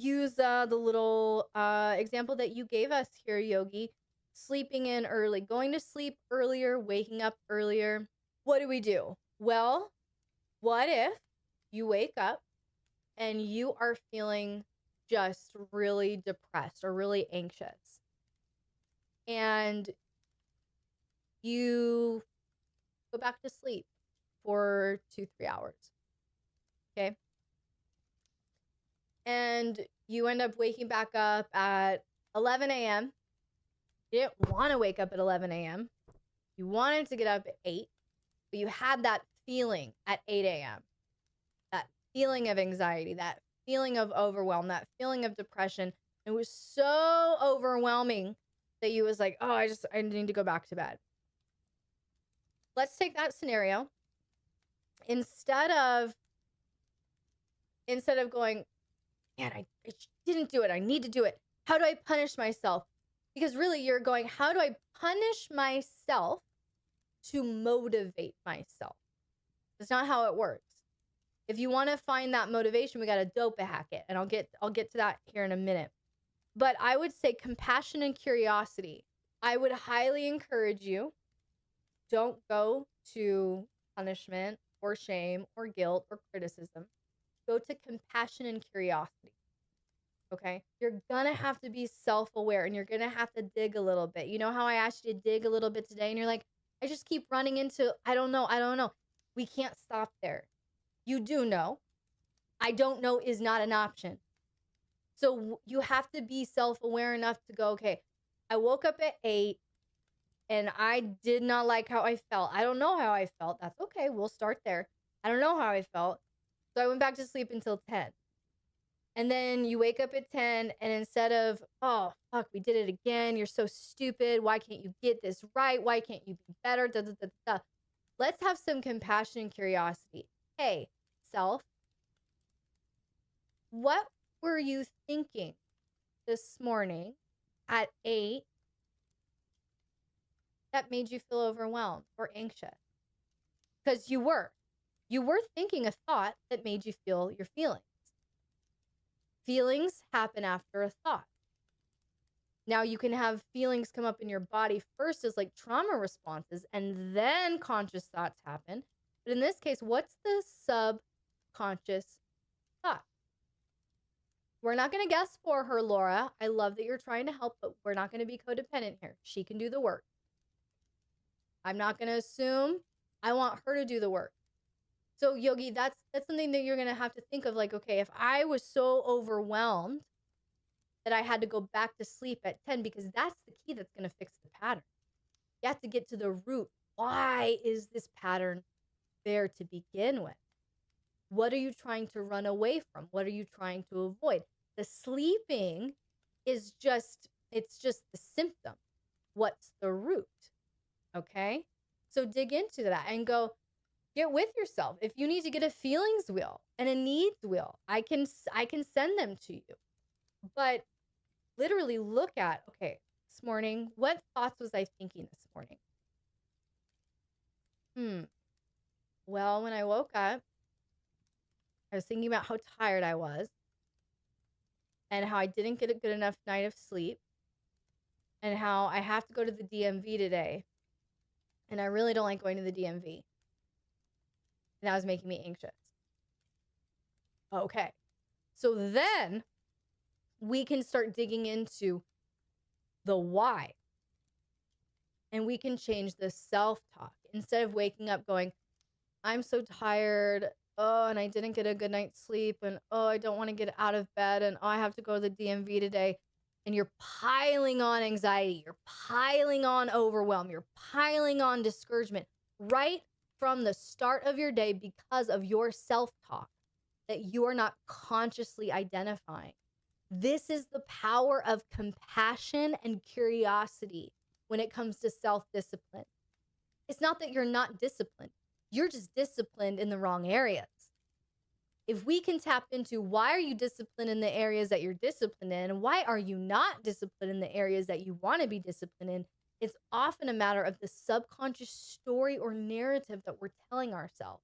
use the little example that you gave us here, Yogi. Sleeping in early, going to sleep earlier, waking up earlier. What do? Well, what if you wake up and you are feeling just really depressed or really anxious, and you go back to sleep for 2-3 hours, okay? And you end up waking back up at 11 a.m. You didn't want to wake up at 11 a.m. You wanted to get up at 8, but you had that feeling at 8 a.m. That feeling of anxiety, that feeling of overwhelm, that feeling of depression. It was so overwhelming that you was like, oh, I need to go back to bed. Let's take that scenario. Instead of going, man, I didn't do it. I need to do it. How do I punish myself? Because really you're going, how do I punish myself to motivate myself? That's not how it works. If you want to find that motivation, we got to dope hack it. And I'll get to that here in a minute. But I would say compassion and curiosity. I would highly encourage you, don't go to punishment or shame or guilt or criticism. Go to compassion and curiosity. Okay? You're going to have to be self-aware, and you're going to have to dig a little bit. You know how I asked you to dig a little bit today, and you're like, I just keep running into, I don't know. We can't stop there. You do know. I don't know is not an option. So you have to be self-aware enough to go, okay, I woke up at 8 and I did not like how I felt. I don't know how I felt. That's okay. We'll start there. I don't know how I felt. So I went back to sleep until 10. And then you wake up at 10, and instead of, oh, fuck, we did it again. You're so stupid. Why can't you get this right? Why can't you be better? Da, da, da, da. Let's have some compassion and curiosity. Hey, self, what were you thinking this morning at 8 that made you feel overwhelmed or anxious? Because you were thinking a thought that made you feel your feelings. Feelings happen after a thought. Now you can have feelings come up in your body first as like trauma responses, and then conscious thoughts happen. But in this case, what's the subconscious thought? We're not going to guess for her, Laura. I love that you're trying to help, but we're not going to be codependent here. She can do the work. I'm not going to assume. I want her to do the work. So Yogi, that's something that you're going to have to think of, like, okay, if I was so overwhelmed that I had to go back to sleep at 10, because that's the key that's going to fix the pattern. You have to get to the root. Why is this pattern there to begin with? What are you trying to run away from? What are you trying to avoid? The sleeping is just the symptom. What's the root? Okay? So dig into that and go, get with yourself. If you need to get a feelings wheel and a needs wheel, I can send them to you. But literally look at, okay, this morning, what thoughts was I thinking this morning? Well, when I woke up, I was thinking about how tired I was and how I didn't get a good enough night of sleep and how I have to go to the DMV today. And I really don't like going to the DMV. And that was making me anxious. Okay. So then we can start digging into the why. And we can change the self-talk. Instead of waking up going, I'm so tired. Oh, and I didn't get a good night's sleep. And oh, I don't want to get out of bed. And oh, I have to go to the DMV today. And you're piling on anxiety. You're piling on overwhelm. You're piling on discouragement right from the start of your day because of your self-talk that you are not consciously identifying. This is the power of compassion and curiosity when it comes to self-discipline. It's not that you're not disciplined. You're just disciplined in the wrong areas. If we can tap into why are you disciplined in the areas that you're disciplined in, and why are you not disciplined in the areas that you want to be disciplined in, it's often a matter of the subconscious story or narrative that we're telling ourselves.